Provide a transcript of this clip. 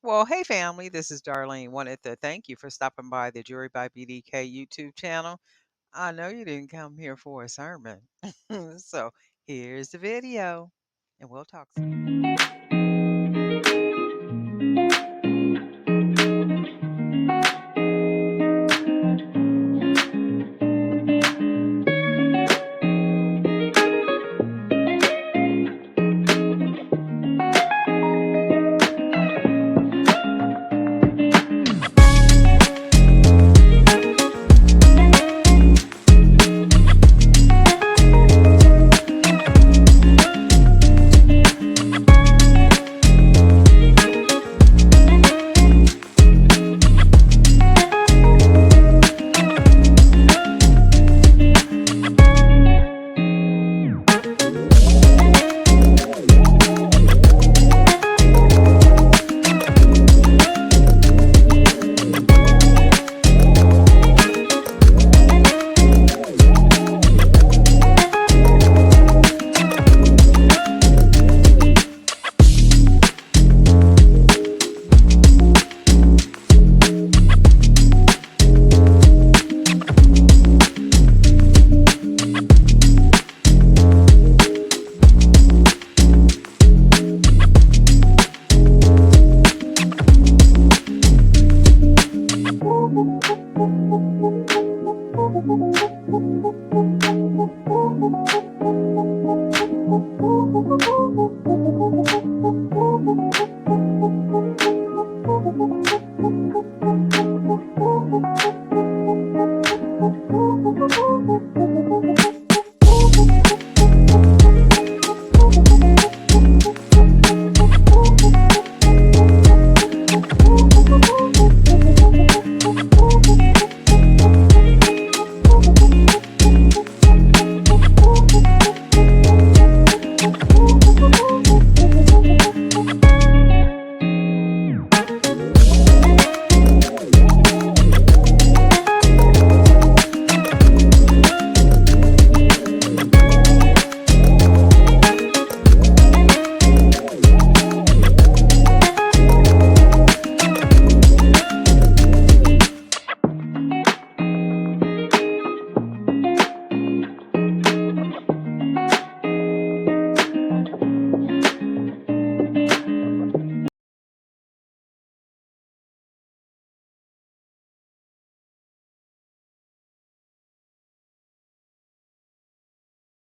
Well, hey family, this is Darlene. Wanted to thank you for stopping by the Jury by BDK YouTube channel. I know you didn't come here for a sermon. So here's the video, and we'll talk soon.